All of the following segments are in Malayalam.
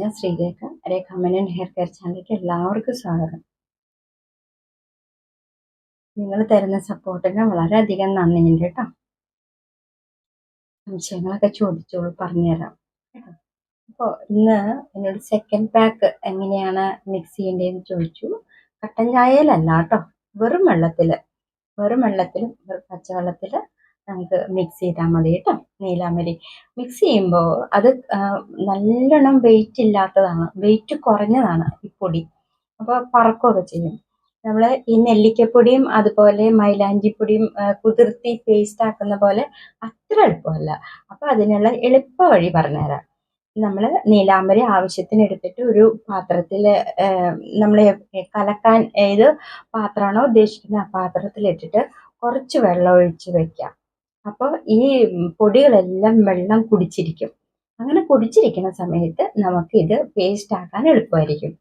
ഞാൻ ശ്രീരേഖ. രേഖ മേനോൻ ഹെയർ കെയർ ചാനലിലേക്ക് എല്ലാവർക്കും സ്വാഗതം. നിങ്ങൾ തരുന്ന സപ്പോർട്ടിന് വളരെയധികം നന്ദിയുണ്ട് കേട്ടോ. സംശയങ്ങളൊക്കെ ചോദിച്ചോളൂ, പറഞ്ഞുതരാം കേട്ടോ. അപ്പോൾ ഇന്ന് എന്നോട് സെക്കൻഡ് പാക്ക് എങ്ങനെയാണ് മിക്സ് ചെയ്യേണ്ടതെന്ന് ചോദിച്ചു. കട്ടൻ ചായയിലല്ല കേട്ടോ, വെറും വെള്ളത്തിൽ പച്ചവെള്ളത്തിൽ നമുക്ക് മിക്സ് ചെയ്താൽ മതി കേട്ടോ. നീലാമരി മിക്സ് ചെയ്യുമ്പോൾ അത് നല്ലോണം വെയിറ്റ് ഇല്ലാത്തതാണ്, വെയിറ്റ് കുറഞ്ഞതാണ് ഈ പൊടി. അപ്പോൾ പറക്കുകയൊക്കെ ചെയ്യും. നമ്മൾ ഈ നെല്ലിക്കപ്പൊടിയും അതുപോലെ മൈലാഞ്ചിപ്പൊടിയും കുതിർത്തി പേസ്റ്റ് ആക്കുന്ന പോലെ അത്ര എളുപ്പമല്ല. അപ്പോൾ അതിനുള്ള എളുപ്പ വഴി പറഞ്ഞുതരാം. നമ്മൾ നീലാംബരി ആവശ്യത്തിന് എടുത്തിട്ട് ഒരു പാത്രത്തിൽ നമ്മൾ കലക്കാൻ ഏത് പാത്രമാണോ ഉദ്ദേശിക്കുന്നത് ആ പാത്രത്തിലിട്ടിട്ട് കുറച്ച് വെള്ളം ഒഴിച്ച് വെക്കാം. അപ്പോൾ ഈ പൊടികളെല്ലാം വെള്ളം കുടിച്ചിരിക്കും. അങ്ങനെ കുടിച്ചിരിക്കുന്ന സമയത്ത് നമുക്ക് ഇത് പേസ്റ്റ് ആക്കാൻ എളുപ്പമായിരിക്കും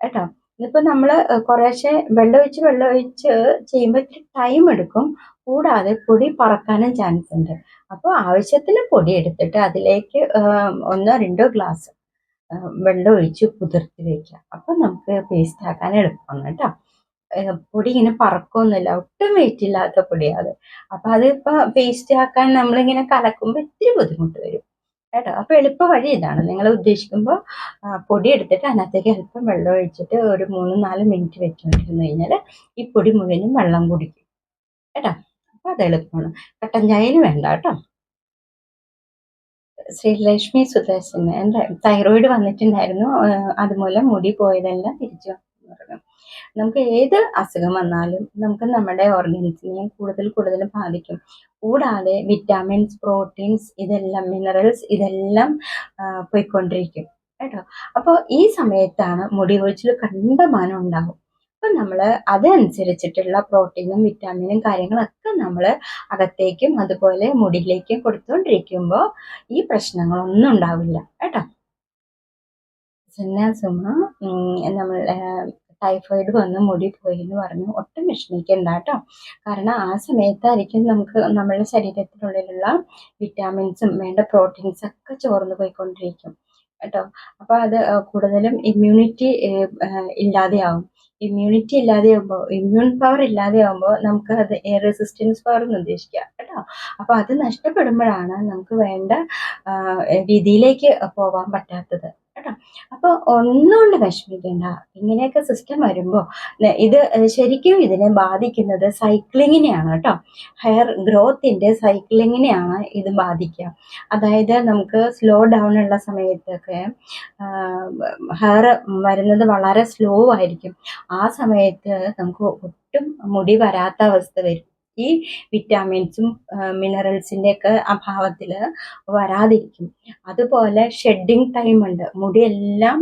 കേട്ടോ. ഇതിപ്പോൾ നമ്മൾ കുറേശ്ശെ വെള്ളമൊഴിച്ച് ചെയ്യുമ്പോൾ ഇത്തിരി ടൈം എടുക്കും. കൂടാതെ പൊടി പറക്കാനും ചാൻസ് ഉണ്ട്. അപ്പോൾ ആവശ്യത്തിന് പൊടി എടുത്തിട്ട് അതിലേക്ക് 1-2 ഗ്ലാസ് വെള്ളം ഒഴിച്ച് കുതിർത്തി വയ്ക്കുക. അപ്പോൾ നമുക്ക് പേസ്റ്റ് ആക്കാൻ എളുപ്പമാണ് കേട്ടോ. പൊടി ഇങ്ങനെ പറക്കൊന്നുമില്ല, ഒട്ടും വെയിറ്റ് ഇല്ലാത്ത പൊടിയാണ്. അപ്പോൾ അതിപ്പോൾ പേസ്റ്റ് ആക്കാൻ നമ്മളിങ്ങനെ കലക്കുമ്പോൾ ഇത്തിരി ബുദ്ധിമുട്ട് വരും കേട്ടോ. അപ്പോൾ എളുപ്പ വഴി ഇതാണ്. നിങ്ങൾ ഉദ്ദേശിക്കുമ്പോൾ പൊടി എടുത്തിട്ട് അതിനകത്തേക്ക് അല്പം വെള്ളം ഒഴിച്ചിട്ട് ഒരു 3-4 മിനിറ്റ് വെച്ചുകൊണ്ടിരുന്നു കഴിഞ്ഞാൽ ഈ പൊടി മുഴുവനും വെള്ളം കുടിക്കും കേട്ടോ. അപ്പോൾ അത് എളുപ്പമാണ്. കട്ടൻ ചായയിൽ വേണ്ട കേട്ടോ. ശ്രീലക്ഷ്മി സുദർശന് എൻ്റെ തൈറോയിഡ് വന്നിട്ടുണ്ടായിരുന്നു, അതുമൂലം മുടി പോയതെല്ലാം തിരിച്ചു പറഞ്ഞു. നമുക്ക് ഏത് അസുഖം വന്നാലും നമുക്ക് നമ്മുടെ ഓർഗൻസിനെ കൂടുതൽ ബാധിക്കും. കൂടാതെ വിറ്റാമിൻസ്, പ്രോട്ടീൻസ്, ഇതെല്ലാം മിനറൽസ് ഇതെല്ലാം പോയിക്കൊണ്ടിരിക്കും കേട്ടോ. അപ്പോൾ ഈ സമയത്താണ് മുടി കൊഴിച്ചിൽ കണ്ടമാനം ഉണ്ടാകും. അപ്പം നമ്മൾ അതനുസരിച്ചിട്ടുള്ള പ്രോട്ടീനും വിറ്റാമിനും കാര്യങ്ങളൊക്കെ നമ്മൾ അകത്തേക്കും അതുപോലെ മുടിയിലേക്കും കൊടുത്തുകൊണ്ടിരിക്കുമ്പോൾ ഈ പ്രശ്നങ്ങളൊന്നും ഉണ്ടാവില്ല കേട്ടോ. സുമ നമ്മൾ ടൈഫോയിഡ് വന്ന് മുടി പോയി എന്ന് പറഞ്ഞു. ഒട്ടും വിഷമിക്കണ്ട കേട്ടോ. കാരണം ആ സമയത്തായിരിക്കും നമുക്ക് നമ്മുടെ ശരീരത്തിനുള്ളിലുള്ള വിറ്റാമിൻസും വേണ്ട പ്രോട്ടീൻസൊക്കെ ചോർന്ന് പോയിക്കൊണ്ടിരിക്കും കേട്ടോ. അപ്പോൾ അത് കൂടുതലും ഇമ്മ്യൂണിറ്റി ഇല്ലാതെയാവും. ഇമ്മ്യൂൺ പവർ ഇല്ലാതെയാവുമ്പോൾ നമുക്ക് അത് റെസിസ്റ്റൻസ് പവർ എന്ന് ഉദ്ദേശിക്കുക കേട്ടോ. അപ്പോൾ അത് നഷ്ടപ്പെടുമ്പോഴാണ് നമുക്ക് വേണ്ട രീതിയിലേക്ക് പോകാൻ പറ്റാത്തത് കേട്ടോ. അപ്പോൾ ഒന്നുകൊണ്ട് വിഷമിക്കേണ്ട. ഇങ്ങനെയൊക്കെ സിസ്റ്റം വരുമ്പോൾ ഇത് ശരിക്കും ഇതിനെ ബാധിക്കുന്നത് സൈക്ലിങ്ങിനെയാണ് കേട്ടോ. ഹെയർ ഗ്രോത്തിൻ്റെ സൈക്ലിങ്ങിനെയാണ് ഇത് ബാധിക്കുക. അതായത് നമുക്ക് സ്ലോ ഡൗൺ ഉള്ള സമയത്തൊക്കെ ഹെയർ വരുന്നത് വളരെ സ്ലോ ആയിരിക്കും. ആ സമയത്ത് നമുക്ക് ഒട്ടും മുടി വരാത്ത അവസ്ഥ വരും. ഈ വിറ്റാമിൻസും മിനറൽസിൻ്റെ ഒക്കെ അഭാവത്തിൽ വരാതിരിക്കും. അതുപോലെ ഷെഡിങ് ടൈം ഉണ്ട്, മുടിയെല്ലാം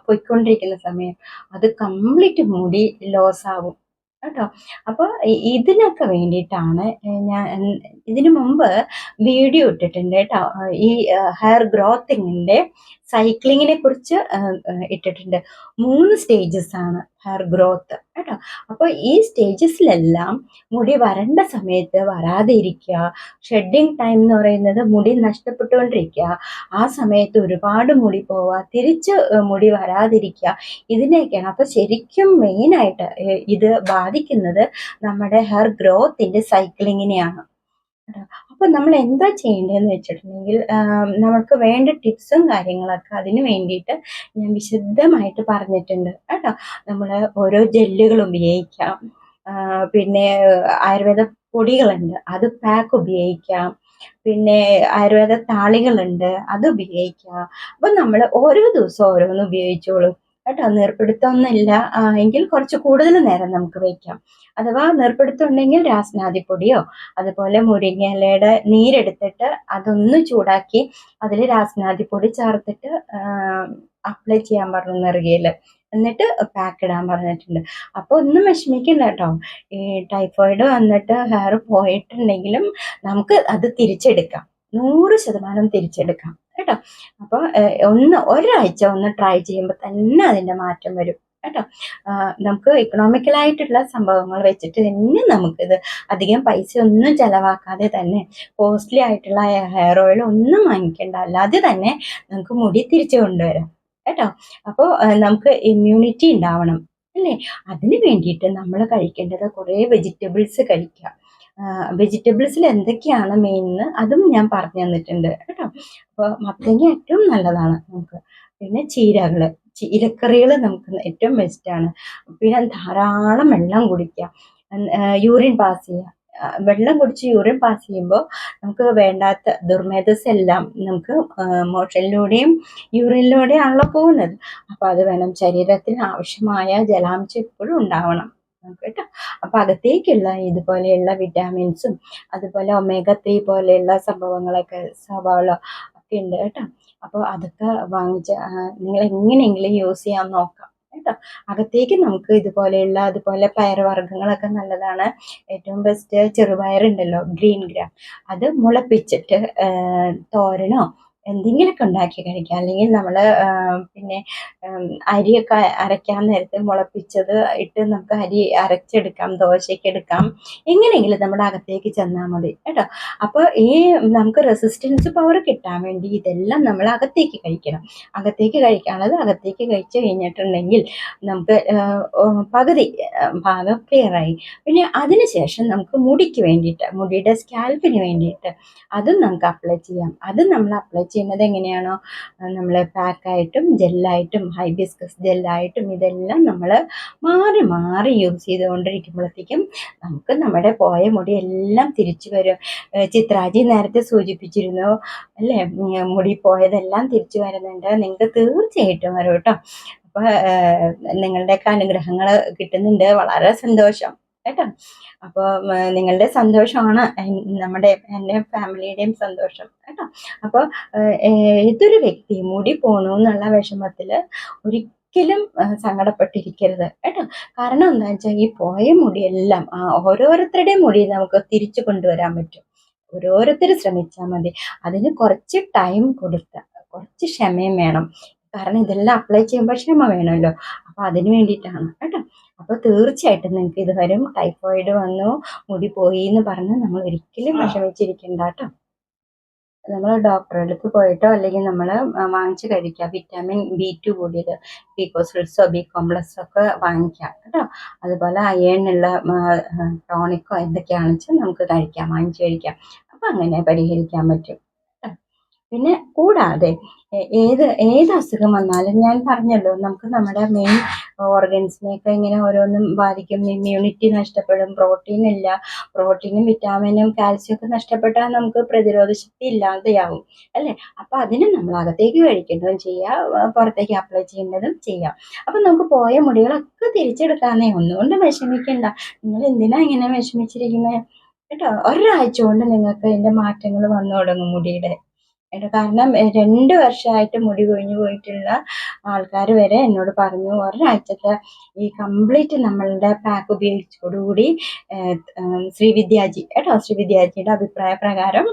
പൊയ്ക്കൊണ്ടിരിക്കുന്ന സമയം അത് കംപ്ലീറ്റ് മുടി ലോസ് ആവും കേട്ടോ. അപ്പോൾ ഇതിനൊക്കെ വേണ്ടിയിട്ടാണ് ഞാൻ ഇതിനു മുമ്പ് വീഡിയോ ഇട്ടിട്ടുണ്ട് കേട്ടോ. ഈ ഹെയർ ഗ്രോത്തിങ്ങിൻ്റെ സൈക്ലിങ്ങിനെ കുറിച്ച് ഇട്ടിട്ടുണ്ട്. 3 സ്റ്റേജസ് ആണ് ഹെയർ ഗ്രോത്ത് കേട്ടോ. അപ്പോൾ ഈ സ്റ്റേജസിലെല്ലാം മുടി വരേണ്ട സമയത്ത് വരാതെ ഇരിക്കുക. ഷെഡിങ് ടൈം എന്ന് പറയുന്നത് മുടി നഷ്ടപ്പെട്ടുകൊണ്ടിരിക്കുക. ആ സമയത്ത് ഒരുപാട് മുടി പോവുക, തിരിച്ച് മുടി വരാതിരിക്കുക, ഇതിനെയൊക്കെയാണ്. അപ്പോൾ ശരിക്കും മെയിനായിട്ട് ഇത് ബാധിക്കുന്നത് നമ്മുടെ ഹെയർ ഗ്രോത്തിൻ്റെ സൈക്ലിങ്ങിനെയാണ്. അപ്പം നമ്മൾ എന്താ ചെയ്യേണ്ടതെന്ന് വെച്ചിട്ടുണ്ടെങ്കിൽ നമുക്ക് വേണ്ട ടിപ്സും കാര്യങ്ങളൊക്കെ അതിന് വേണ്ടിയിട്ട് ഞാൻ വിശദമായിട്ട് പറഞ്ഞിട്ടുണ്ട് കേട്ടോ. നമ്മൾ ഓരോ ജെല്ലുകൾ ഉപയോഗിക്കാം, പിന്നെ ആയുർവേദ പൊടികളുണ്ട് അത് പാക്ക് ഉപയോഗിക്കാം, പിന്നെ ആയുർവേദ താളികളുണ്ട് അത് ഉപയോഗിക്കാം. അപ്പം നമ്മൾ ഓരോ ദിവസവും ഓരോന്ന് ഉപയോഗിച്ചോളൂ കേട്ടോ. നീർപ്പിടുത്തമൊന്നുമില്ല എങ്കിൽ കുറച്ച് കൂടുതൽ നേരം നമുക്ക് വയ്ക്കാം. അഥവാ നീർപ്പിടുത്തമുണ്ടെങ്കിൽ രാസ്നാദിപ്പൊടിയോ അതുപോലെ മുരിങ്ങയിലയുടെ നീരെടുത്തിട്ട് അതൊന്ന് ചൂടാക്കി അതിൽ രാസ്നാദിപ്പൊടി ചേർത്തിട്ട് അപ്ലൈ ചെയ്യാൻ പറഞ്ഞു നെറുകയിൽ. എന്നിട്ട് പാക്ക് ഇടാൻ പറഞ്ഞിട്ടുണ്ട്. അപ്പോൾ ഒന്നും വിഷമിക്കണ്ട കേട്ടോ. ഈ ടൈഫോയിഡ് വന്നിട്ട് ഹെയർ പോയിട്ടുണ്ടെങ്കിലും നമുക്ക് അത് തിരിച്ചെടുക്കാം, 100% തിരിച്ചെടുക്കാം കേട്ടോ. അപ്പോൾ ഒരാഴ്ച ഒന്ന് ട്രൈ ചെയ്യുമ്പോൾ തന്നെ അതിൻ്റെ മാറ്റം വരും കേട്ടോ. നമുക്ക് ഇക്കണോമിക്കലായിട്ടുള്ള സംഭവങ്ങൾ വെച്ചിട്ട് തന്നെ നമുക്കിത് അധികം പൈസ ഒന്നും ചിലവാക്കാതെ തന്നെ കോസ്റ്റ്ലി ആയിട്ടുള്ള ഹെയർ ഓയിൽ ഒന്നും വാങ്ങിക്കേണ്ട, അല്ലാതെ തന്നെ നമുക്ക് മുടി തിരിച്ചു കൊണ്ടുവരാം കേട്ടോ. അപ്പോൾ നമുക്ക് ഇമ്മ്യൂണിറ്റി ഉണ്ടാവണം അല്ലേ? അതിന് വേണ്ടിയിട്ട് നമ്മൾ കഴിക്കേണ്ടത് കുറേ വെജിറ്റബിൾസ് കഴിക്കുക. വെജിറ്റബിൾസിൽ എന്തൊക്കെയാണ് മെയിൻ എന്ന് അതും ഞാൻ പറഞ്ഞു തന്നിട്ടുണ്ട് കേട്ടോ. അപ്പോൾ മത്തങ്ങ ഏറ്റവും നല്ലതാണ് നമുക്ക്. പിന്നെ ഇലക്കറികൾ നമുക്ക് ഏറ്റവും ബെസ്റ്റാണ്. പിന്നെ ധാരാളം വെള്ളം കുടിക്കുക, യൂറിൻ പാസ് ചെയ്യുക. വെള്ളം കുടിച്ച് യൂറിൻ പാസ് ചെയ്യുമ്പോൾ നമുക്ക് വേണ്ടാത്ത ദുർമേധസ് എല്ലാം നമുക്ക് മോഷനിലൂടെയും യൂറിനിലൂടെയാണല്ലോ പോകുന്നത്. അപ്പോൾ അത് വേണം. ശരീരത്തിന് ആവശ്യമായ ജലാംശം എപ്പോഴും ഉണ്ടാവണം കേട്ടോ. അപ്പം അകത്തേക്കുള്ള ഇതുപോലെയുള്ള വിറ്റാമിൻസും അതുപോലെ ഒമേഗ 3 പോലെയുള്ള സംഭവങ്ങളൊക്കെ സവാള ഒക്കെ ഉണ്ട് കേട്ടോ. അപ്പോൾ അതൊക്കെ വാങ്ങിച്ച് നിങ്ങൾ എങ്ങനെയെങ്കിലും യൂസ് ചെയ്യാൻ നോക്കാം കേട്ടോ. അകത്തേക്ക് നമുക്ക് അതുപോലെ പയറുവർഗ്ഗങ്ങളൊക്കെ നല്ലതാണ്. ഏറ്റവും ബെസ്റ്റ് ചെറുപയറുണ്ടല്ലോ, ഗ്രീൻ ഗ്രാം, അത് മുളപ്പിച്ചിട്ട് തോരനോ എന്തെങ്കിലുമൊക്കെ ഉണ്ടാക്കി കഴിക്കാം. അല്ലെങ്കിൽ നമ്മൾ പിന്നെ അരിയൊക്കെ അരയ്ക്കാൻ നേരത്ത് മുളപ്പിച്ചത് ഇട്ട് നമുക്ക് അരി അരച്ചെടുക്കാം, ദോശയ്ക്ക് എടുക്കാം. എങ്ങനെയെങ്കിലും നമ്മുടെ അകത്തേക്ക് ചെന്നാൽ മതി കേട്ടോ. അപ്പോൾ ഈ നമുക്ക് റെസിസ്റ്റൻസ് പവർ കിട്ടാൻ വേണ്ടി ഇതെല്ലാം നമ്മൾ അകത്തേക്ക് കഴിക്കണം. അകത്തേക്ക് കഴിച്ചു കഴിഞ്ഞിട്ടുണ്ടെങ്കിൽ നമുക്ക് പകുതി ഭാഗം ക്ലിയറായി. പിന്നെ അതിനുശേഷം നമുക്ക് മുടിയുടെ സ്കാൽപ്പിന് വേണ്ടിയിട്ട് അതും നമുക്ക് അപ്ലൈ ചെയ്യാം. അത് നമ്മൾ അപ്ലൈ ചെയ്യുന്നത് എങ്ങനെയാണോ, നമ്മൾ പാക്കായിട്ടും ജെല്ലായിട്ടും ഹൈബിസ്കസ് ജെല്ലായിട്ടും ഇതെല്ലാം നമ്മൾ മാറി മാറി യൂസ് ചെയ്തുകൊണ്ടിരിക്കുമ്പോഴത്തേക്കും നമുക്ക് നമ്മുടെ പോയ മുടി എല്ലാം തിരിച്ചു വരും. ചിത്രാജി നേരത്തെ സൂചിപ്പിച്ചിരുന്നു അല്ലേ, മുടി പോയതെല്ലാം തിരിച്ചു വരുന്നുണ്ട്. നിങ്ങൾക്ക് തീർച്ചയായിട്ടും വരും കേട്ടോ. അപ്പോൾ നിങ്ങളുടെയൊക്കെ അനുഗ്രഹങ്ങൾ കിട്ടുന്നുണ്ട്, വളരെ സന്തോഷം കേട്ടോ. അപ്പോൾ നിങ്ങളുടെ സന്തോഷമാണ് എൻ്റെ ഫാമിലിയുടെയും സന്തോഷം കേട്ടോ. അപ്പോൾ ഏതൊരു വ്യക്തി മുടി പോണു എന്നുള്ള വിഷമത്തിൽ ഒരിക്കലും സങ്കടപ്പെട്ടിരിക്കരുത് കേട്ടോ. കാരണം എന്താ വെച്ചാൽ ഈ പോയ മുടിയെല്ലാം ഓരോരുത്തരുടെയും മുടി നമുക്ക് തിരിച്ചു കൊണ്ടുവരാൻ പറ്റും. ഓരോരുത്തർ ശ്രമിച്ചാൽ മതി. അതിന് കുറച്ച് ടൈം കുറച്ച് ക്ഷമയും വേണം. കാരണം ഇതെല്ലാം അപ്ലൈ ചെയ്യുമ്പോൾ ക്ഷമ വേണമല്ലോ. അപ്പോൾ അതിന് വേണ്ടിയിട്ടാണ് കേട്ടോ. അപ്പോൾ തീർച്ചയായിട്ടും നിങ്ങൾക്ക് ഇത് വരും. ടൈഫോയിഡ് വന്നു, മുടി പോയി എന്ന് പറഞ്ഞ് നമ്മൾ ഒരിക്കലും വിഷമിച്ചിരിക്കണ്ട കേട്ടോ. നമ്മൾ ഡോക്ടറെ അടുത്ത് പോയിട്ടോ അല്ലെങ്കിൽ നമ്മൾ വാങ്ങിച്ച് കഴിക്കുക. വിറ്റാമിൻ B2 കൂടിയത്, ബി കോംപ്ലക്സോ ഒക്കെ വാങ്ങിക്കാം കേട്ടോ. അതുപോലെ അയേണുള്ള ടോണിക്കോ എന്തൊക്കെയാണെന്ന് വെച്ചാൽ നമുക്ക് വാങ്ങിച്ച് കഴിക്കാം. അപ്പം അങ്ങനെ പരിഹരിക്കാൻ പറ്റും. പിന്നെ കൂടാതെ ഏത് അസുഖം വന്നാലും ഞാൻ പറഞ്ഞല്ലോ, നമുക്ക് നമ്മുടെ മെയിൻ ഓർഗൻസിനെയൊക്കെ ഇങ്ങനെ ഓരോന്നും ബാധിക്കും. ഇമ്മ്യൂണിറ്റി നഷ്ടപ്പെടും, പ്രോട്ടീനും വിറ്റാമിനും കാൽസ്യം ഒക്കെ നഷ്ടപ്പെട്ടാൽ നമുക്ക് പ്രതിരോധ ശക്തി ഇല്ലാതെയാവും അല്ലേ. അപ്പം അതിന് നമ്മൾ അകത്തേക്ക് കഴിക്കേണ്ടതും ചെയ്യുക, പുറത്തേക്ക് അപ്ലൈ ചെയ്യേണ്ടതും ചെയ്യാം. അപ്പം നമുക്ക് പോയ മുടികളൊക്കെ തിരിച്ചെടുക്കാന്നേ. ഒന്നുകൊണ്ട് വിഷമിക്കണ്ട. നിങ്ങൾ എന്തിനാ ഇങ്ങനെ വിഷമിച്ചിരിക്കുന്നത് കേട്ടോ. ഒരാഴ്ച കൊണ്ട് നിങ്ങൾക്ക് ഇതിൻ്റെ മാറ്റങ്ങൾ വന്നു തുടങ്ങും മുടിയുടെ. കാരണം 2 വർഷമായിട്ട് മുടി കൊഴിഞ്ഞു പോയിട്ടുള്ള ആൾക്കാർ വരെ എന്നോട് പറഞ്ഞു ഒരാഴ്ചത്തെ ഈ കംപ്ലീറ്റ് നമ്മളുടെ പാക്ക് ഉപയോഗിച്ചതോടുകൂടി ശ്രീവിദ്യാജിയുടെ അഭിപ്രായ പ്രകാരം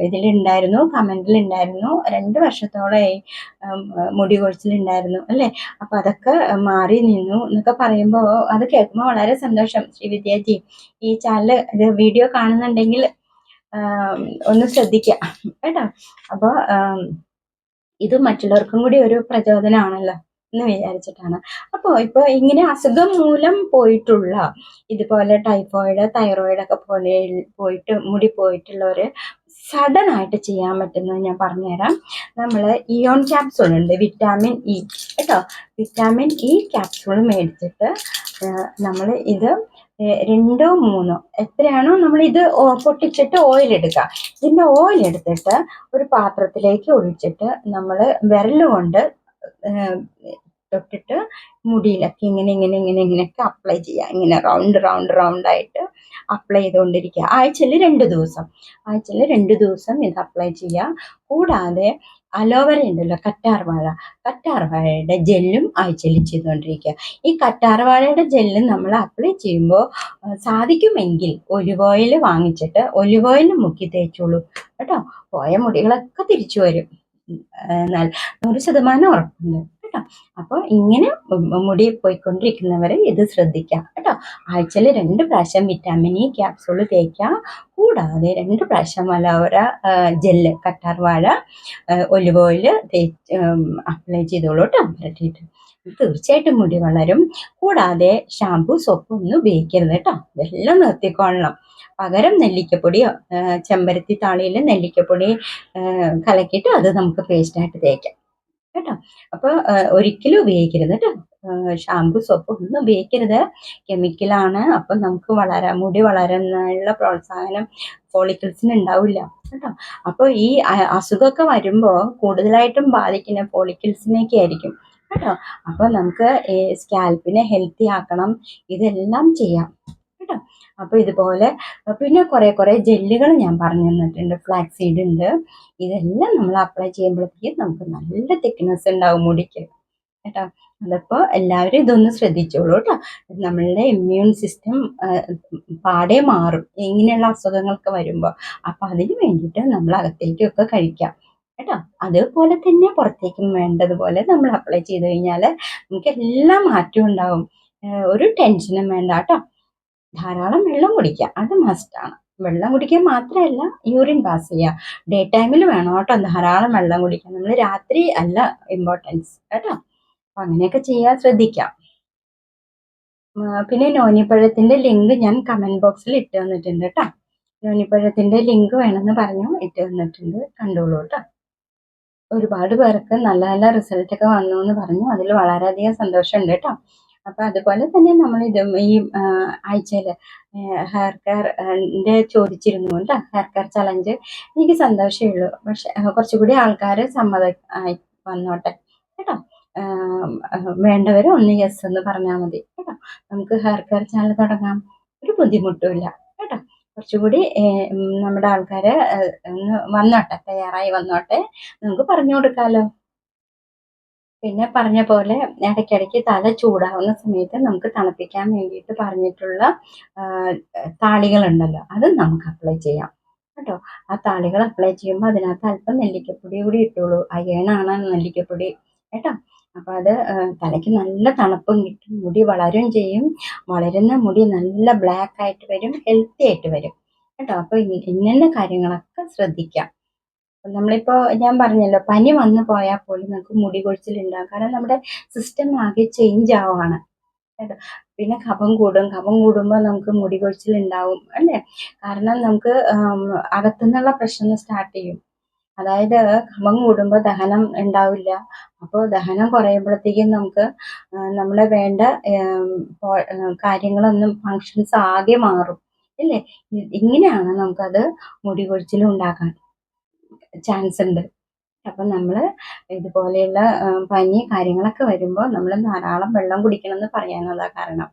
ഇതിലുണ്ടായിരുന്നു, കമൻറ്റിലുണ്ടായിരുന്നു 2 വർഷത്തോളമായി മുടി കൊഴിച്ചിലുണ്ടായിരുന്നു അല്ലേ. അപ്പം അതൊക്കെ മാറി നിന്നു എന്നൊക്കെ പറയുമ്പോൾ അത് കേൾക്കുമ്പോൾ വളരെ സന്തോഷം. ശ്രീവിദ്യാജി, ഈ ചാനൽ വീഡിയോ കാണുന്നുണ്ടെങ്കിൽ ഒന്ന് ശ്രദ്ധിക്കുക കേട്ടോ. അപ്പോൾ ഇത് മറ്റുള്ളവർക്കും കൂടി ഒരു പ്രചോദനമാണല്ലോ എന്ന് വിചാരിച്ചിട്ടാണ്. അപ്പോൾ ഇപ്പോൾ ഇങ്ങനെ അസുഖം മൂലം പോയിട്ടുള്ള ഇതുപോലെ ടൈഫോയിഡ്, തൈറോയിഡ് ഒക്കെ മുടി പോയിട്ടുള്ളവർ സഡൻ ആയിട്ട് ചെയ്യാൻ പറ്റുന്നത് ഞാൻ പറഞ്ഞുതരാം. നമ്മൾ ഇയോൺ ക്യാപ്സൂൾ ഉണ്ട്, വിറ്റാമിൻ ഇ കേട്ടോ. വിറ്റാമിൻ ഇ ക്യാപ്സൂൾ മേടിച്ചിട്ട് നമ്മൾ ഇത് 2 3 എത്രയാണോ നമ്മൾ ഇത് പൊട്ടിച്ചിട്ട് ഓയിൽ എടുക്കുക. ഇതിൻ്റെ ഓയിൽ എടുത്തിട്ട് ഒരു പാത്രത്തിലേക്ക് ഒഴിച്ചിട്ട് നമ്മൾ വിരലുകൊണ്ട് തൊട്ടിട്ട് മുടിയിലൊക്കെ ഇങ്ങനെയൊക്കെ അപ്ലൈ ചെയ്യുക. ഇങ്ങനെ റൗണ്ട് ആയിട്ട് അപ്ലൈ ചെയ്തുകൊണ്ടിരിക്കുക. ആഴ്ചയിൽ 2 ദിവസം ഇത് അപ്ലൈ ചെയ്യുക. കൂടാതെ അലോവേര ഉണ്ടല്ലോ, കറ്റാർവാഴയുടെ ജെല്ലും ആഴ്ചയിൽ ചെയ്തുകൊണ്ടിരിക്കുക. ഈ കറ്റാർവാഴയുടെ ജെല്ല് നമ്മൾ അപ്ലൈ ചെയ്യുമ്പോൾ സാധിക്കുമെങ്കിൽ ഒലിവ് ഓയിൽ വാങ്ങിച്ചിട്ട് ഒലിവ് ഓയിൽ മുക്കി തേച്ചോളൂ കേട്ടോ. പോയ മുടികളൊക്കെ തിരിച്ചു വരും, 100% ഉറപ്പുണ്ട് കേട്ടോ. കേട്ടോ. അപ്പോൾ ഇങ്ങനെ മുടി പോയിക്കൊണ്ടിരിക്കുന്നവരെ ഇത് ശ്രദ്ധിക്കാം കേട്ടോ. ആഴ്ചയിൽ 2 പ്രാവശ്യം വിറ്റാമിൻ ഇ ക്യാപ്സൂൾ തേക്കാം. കൂടാതെ 2 പ്രാവശ്യം അലോവേര ജെല്ല് കറ്റാർവാഴ ഒലിവ് ഓയിൽ അപ്ലൈ ചെയ്തോളൂ കേട്ടോ പുരട്ടിയിട്ട്. തീർച്ചയായിട്ടും മുടി വളരും. കൂടാതെ ഷാമ്പു സോപ്പ് ഒന്നും ഉപയോഗിക്കരുത് കേട്ടോ. ഇതെല്ലാം നിർത്തിക്കൊള്ളണം. പകരം നെല്ലിക്കപ്പൊടിയോ ചെമ്പരത്തി താളിയിൽ നെല്ലിക്കപ്പൊടി കലക്കിയിട്ട് അത് നമുക്ക് പേസ്റ്റായിട്ട് തേക്കാം കേട്ടോ. അപ്പോൾ ഒരിക്കലും ഉപയോഗിക്കരുത് കേട്ടോ. ഷാമ്പു സോപ്പ് ഒന്നും ഉപയോഗിക്കരുത്. കെമിക്കലാണ്. അപ്പം നമുക്ക് മുടി വളരുന്നതിനുള്ള പ്രോത്സാഹനം ഫോളിക്കിൾസിന് ഉണ്ടാവില്ല കേട്ടോ. അപ്പോൾ ഈ അസുഖമൊക്കെ വരുമ്പോൾ കൂടുതലായിട്ടും ബാധിക്കുന്ന ഫോളിക്കിൾസിനെയൊക്കെ ആയിരിക്കും കേട്ടോ. അപ്പോൾ നമുക്ക് സ്കാൽപ്പിനെ ഹെൽത്തി ആക്കണം. ഇതെല്ലാം ചെയ്യാം കേട്ടോ. അപ്പോൾ ഇതുപോലെ പിന്നെ കുറേ ജെല്ലുകൾ ഞാൻ പറഞ്ഞു തന്നിട്ടുണ്ട്. ഫ്ലാക്സ് സീഡ് ഉണ്ട്. ഇതെല്ലാം നമ്മൾ അപ്ലൈ ചെയ്യുമ്പോഴത്തേക്കും നമുക്ക് നല്ല തിക്നെസ് ഉണ്ടാവും മുടിക്ക് കേട്ടോ. അതപ്പോൾ എല്ലാവരും ഇതൊന്ന് ശ്രദ്ധിച്ചോളൂ കേട്ടോ. നമ്മളുടെ ഇമ്മ്യൂൺ സിസ്റ്റം പാടെ മാറും ഇങ്ങനെയുള്ള അസുഖങ്ങളൊക്കെ വരുമ്പോൾ. അപ്പോൾ അതിന് വേണ്ടിയിട്ട് നമ്മൾ അകത്തേക്കൊക്കെ കഴിക്കാം കേട്ടോ. അതുപോലെ തന്നെ പുറത്തേക്കും വേണ്ടതുപോലെ നമ്മൾ അപ്ലൈ ചെയ്ത് കഴിഞ്ഞാൽ നമുക്ക് എല്ലാ മാറ്റവും ഉണ്ടാവും. ഒരു ടെൻഷനും വേണ്ട കേട്ടോ. ധാരാളം വെള്ളം കുടിക്കുക, അത് മസ്റ്റാണ്. വെള്ളം കുടിക്കുക മാത്രമല്ല, യൂറിൻ പാസ് ചെയ്യുക. ഡേ ടൈമിൽ വേണം കേട്ടോ ധാരാളം വെള്ളം കുടിക്കുക. നമ്മൾ രാത്രി അല്ല ഇമ്പോർട്ടൻസ് കേട്ടോ. അപ്പം അങ്ങനെയൊക്കെ ചെയ്യാൻ ശ്രദ്ധിക്കാം. പിന്നെ നോനിപ്പഴത്തിൻ്റെ ലിങ്ക് ഞാൻ കമൻറ്റ് ബോക്സിൽ ഇട്ട് തന്നിട്ടുണ്ട് കേട്ടോ. നോനിപ്പഴത്തിൻ്റെ ലിങ്ക് വേണമെന്ന് പറഞ്ഞു ഇട്ട് തന്നിട്ടുണ്ട്, കണ്ടോളൂ കേട്ടോ. ഒരുപാട് പേർക്ക് നല്ല നല്ല റിസൾട്ടൊക്കെ വന്നു എന്ന് പറഞ്ഞു. അതിൽ വളരെയധികം സന്തോഷമുണ്ട് കേട്ടോ. അപ്പോൾ അതുപോലെ തന്നെ നമ്മൾ ഈ ആഴ്ചയിൽ ഹെയർ കെയറിൻ്റെ ചോദിച്ചിരുന്നു കേട്ടോ. ഹെയർ കെയർ ചലഞ്ച് എനിക്ക് സന്തോഷമേ ഉള്ളൂ. പക്ഷെ കുറച്ചുകൂടി ആൾക്കാർ ആയി വന്നോട്ടെ കേട്ടോ. വേണ്ടവർ ഒന്ന് യെസ് എന്ന് പറഞ്ഞാൽ മതി കേട്ടോ. നമുക്ക് ഹെയർ കെയർ ചാനൽ തുടങ്ങാം, ഒരു ബുദ്ധിമുട്ടുമില്ല കേട്ടോ. കുറച്ചുകൂടി നമ്മുടെ ആൾക്കാർ ഒന്ന് വന്നോട്ടെ, തയ്യാറായി വന്നോട്ടെ, നമുക്ക് പറഞ്ഞു കൊടുക്കാമല്ലോ. പിന്നെ പറഞ്ഞ പോലെ ഇടയ്ക്കിടയ്ക്ക് തല ചൂടാവുന്ന സമയത്ത് നമുക്ക് തണുപ്പിക്കാൻ വേണ്ടിയിട്ട് പറഞ്ഞിട്ടുള്ള താളികളുണ്ടല്ലോ, അത് നമുക്ക് അപ്ലൈ ചെയ്യാം കേട്ടോ. ആ താളികൾ അപ്ലൈ ചെയ്യുമ്പോൾ അതിനകത്ത് അല്പം നെല്ലിക്കപ്പൊടി കൂടി ഇട്ടോളൂ. അയണാണ് നെല്ലിക്കപ്പൊടി കേട്ടോ. അപ്പോൾ അത് തലയ്ക്ക് നല്ല തണുപ്പും കിട്ടും, മുടി വളരും ചെയ്യും. വളരുന്ന മുടി നല്ല ബ്ലാക്ക് ആയിട്ട് വരും, ഹെൽത്തി ആയിട്ട് വരും കേട്ടോ. അപ്പോൾ ഇന്ന കാര്യങ്ങളൊക്കെ ശ്രദ്ധിക്കാം. നമ്മളിപ്പോൾ ഞാൻ പറഞ്ഞല്ലോ, പനി വന്നു പോയാൽ പോലും നമുക്ക് മുടി കൊഴിച്ചിലുണ്ടാകും. കാരണം നമ്മുടെ സിസ്റ്റം ആകെ ചേഞ്ച് ആവുകയാണ് കേട്ടോ. പിന്നെ കഫം കൂടുമ്പോൾ നമുക്ക് മുടി കൊഴിച്ചിലുണ്ടാവും അല്ലേ. കാരണം നമുക്ക് അകത്തുനിന്നുള്ള പ്രശ്നം സ്റ്റാർട്ട് ചെയ്യും. അതായത് കഫം കൂടുമ്പോൾ ദഹനം ഉണ്ടാവില്ല. അപ്പോൾ ദഹനം കുറയുമ്പോഴത്തേക്കും നമുക്ക് നമ്മളെ വേണ്ട കാര്യങ്ങളൊന്നും ഫങ്ഷൻസ് ആകെ മാറും അല്ലേ. ഇങ്ങനെയാണ് നമുക്കത് മുടി കൊഴിച്ചിൽ ഉണ്ടാക്കാൻ ചാൻസ് ഉണ്ട്. അപ്പം നമ്മൾ ഇതുപോലെയുള്ള പനി കാര്യങ്ങളൊക്കെ വരുമ്പോൾ നമ്മൾ ധാരാളം വെള്ളം കുടിക്കണം എന്ന് പറയാനതാ കാരണം.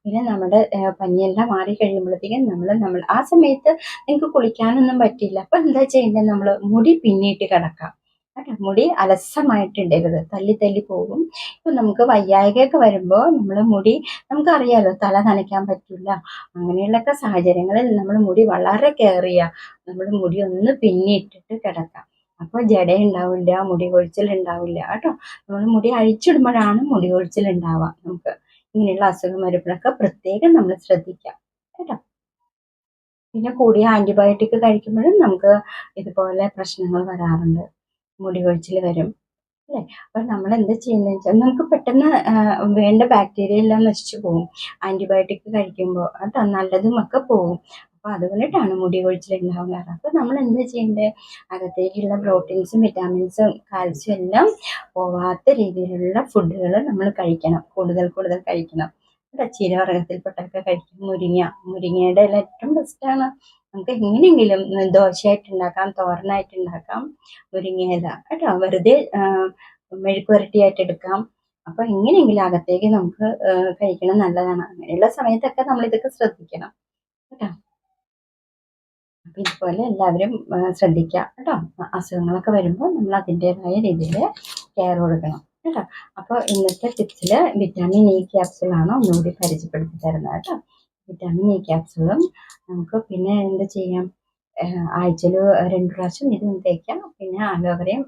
പിന്നെ നമ്മുടെ പനിയെല്ലാം മാറി കഴിയുമ്പോഴത്തേക്കും നമ്മൾ ആ സമയത്ത് നിങ്ങൾക്ക് കുളിക്കാനൊന്നും പറ്റില്ല. അപ്പം എന്താ ചെയ്യേണ്ടത്, നമ്മൾ മുടി പിന്നിയിട്ട് കിടക്കാം കേട്ടോ. മുടി അലസമായിട്ടിടരുത്, തല്ലി പോകും. ഇപ്പം നമുക്ക് വയ്യായ്കയൊക്കെ വരുമ്പോൾ നമ്മൾ മുടി നമുക്കറിയാലോ തല നനയ്ക്കാൻ പറ്റില്ല. അങ്ങനെയുള്ളൊക്കെ സാഹചര്യങ്ങളിൽ നമ്മൾ മുടി വളരെ കെയർ ചെയ്യുക. നമ്മൾ മുടി ഒന്ന് പിന്നിയിട്ടിട്ട് കിടക്കാം. അപ്പോൾ ജട ഉണ്ടാവില്ല, മുടി കൊഴിച്ചിൽ ഉണ്ടാവില്ല കേട്ടോ. നമ്മൾ മുടി അഴിച്ചിടുമ്പോഴാണ് മുടി കൊഴിച്ചിൽ ഉണ്ടാവുക. നമുക്ക് ഇങ്ങനെയുള്ള അസുഖം വരുമ്പോഴൊക്കെ പ്രത്യേകം നമ്മൾ ശ്രദ്ധിക്കാം കേട്ടോ. പിന്നെ കൂടിയ ആൻറ്റിബയോട്ടിക് കഴിക്കുമ്പോഴും നമുക്ക് ഇതുപോലെ പ്രശ്നങ്ങൾ വരാറുണ്ട്, മുടി കൊഴിച്ചിൽ വരും അല്ലേ. അപ്പം നമ്മൾ എന്താ ചെയ്യുന്നത് വെച്ചാൽ നമുക്ക് പെട്ടെന്ന് വേണ്ട ബാക്ടീരിയ എല്ലാം നശിച്ചു പോകും ആൻറ്റിബയോട്ടിക് കഴിക്കുമ്പോൾ. അത് നല്ലതും ഒക്കെ പോകും. അപ്പോൾ അതുകൊണ്ടിട്ടാണ് മുടി കൊഴിച്ചിൽ ഉണ്ടാകാറ്. അപ്പോൾ നമ്മൾ എന്താ ചെയ്യേണ്ടത്, അകത്തേക്കുള്ള പ്രോട്ടീൻസും വിറ്റാമിൻസും കാൽസ്യം എല്ലാം പോവാത്ത രീതിയിലുള്ള ഫുഡുകൾ നമ്മൾ കഴിക്കണം, കൂടുതൽ കഴിക്കണം. ചീരവർഗ്ഗത്തിൽപ്പെട്ടൊക്കെ കഴിക്കും. മുരിങ്ങയുടെ ഇല ഏറ്റവും ബെസ്റ്റാണ്. നമുക്ക് എങ്ങനെയെങ്കിലും ദോശയായിട്ട് ഉണ്ടാക്കാം, തോരനായിട്ട് ഉണ്ടാക്കാം മുരിങ്ങയില കേട്ടോ. വെറുതെ മെഴുക്ക് പുരട്ടിയായിട്ട് എടുക്കാം. അപ്പോൾ എങ്ങനെയെങ്കിലും അകത്തേക്ക് നമുക്ക് കഴിക്കണം, നല്ലതാണ്. അങ്ങനെയുള്ള സമയത്തൊക്കെ നമ്മൾ ഇതൊക്കെ ശ്രദ്ധിക്കണം കേട്ടോ. അപ്പം ഇതുപോലെ എല്ലാവരും ശ്രദ്ധിക്കുക കേട്ടോ. അസുഖങ്ങളൊക്കെ വരുമ്പോൾ നമ്മൾ അതിൻ്റെതായ രീതിയിൽ കെയർ കൊടുക്കണം കേട്ടോ. അപ്പോൾ ഇന്നത്തെ ടിപ്സിൽ വിറ്റാമിൻ ഇ ക്യാപ്സുളാണ് ഒന്നുകൂടി പരിചയപ്പെടുത്തി തരുന്നത് കേട്ടോ. വിറ്റാമിൻ ഇ ക്യാപ്സുളും നമുക്ക് പിന്നെ എന്ത് ചെയ്യാം, ആഴ്ചയിൽ 2 പ്രാവശ്യം ഇതും തേക്കാം. പിന്നെ അലോവേരയും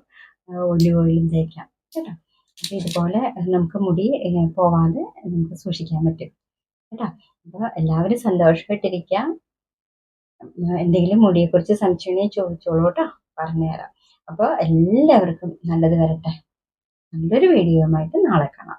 ഒലിവ് ഓയിലും തേക്കാം കേട്ടോ. അപ്പോൾ ഇതുപോലെ നമുക്ക് മുടി പോവാതെ നമുക്ക് സൂക്ഷിക്കാൻ പറ്റും കേട്ടോ. അപ്പോൾ എല്ലാവരും സന്തോഷമായിട്ടിരിക്കുക. എന്തെങ്കിലും മുടിയെക്കുറിച്ച് സംശയം ഉണ്ടെങ്കിൽ ചോദിച്ചോളൂ കേട്ടോ, പറഞ്ഞുതരാം. അപ്പോൾ എല്ലാവർക്കും നല്ലത് വരട്ടെ. നല്ലൊരു വീഡിയോയുമായിട്ട് നാളെ കാണാം.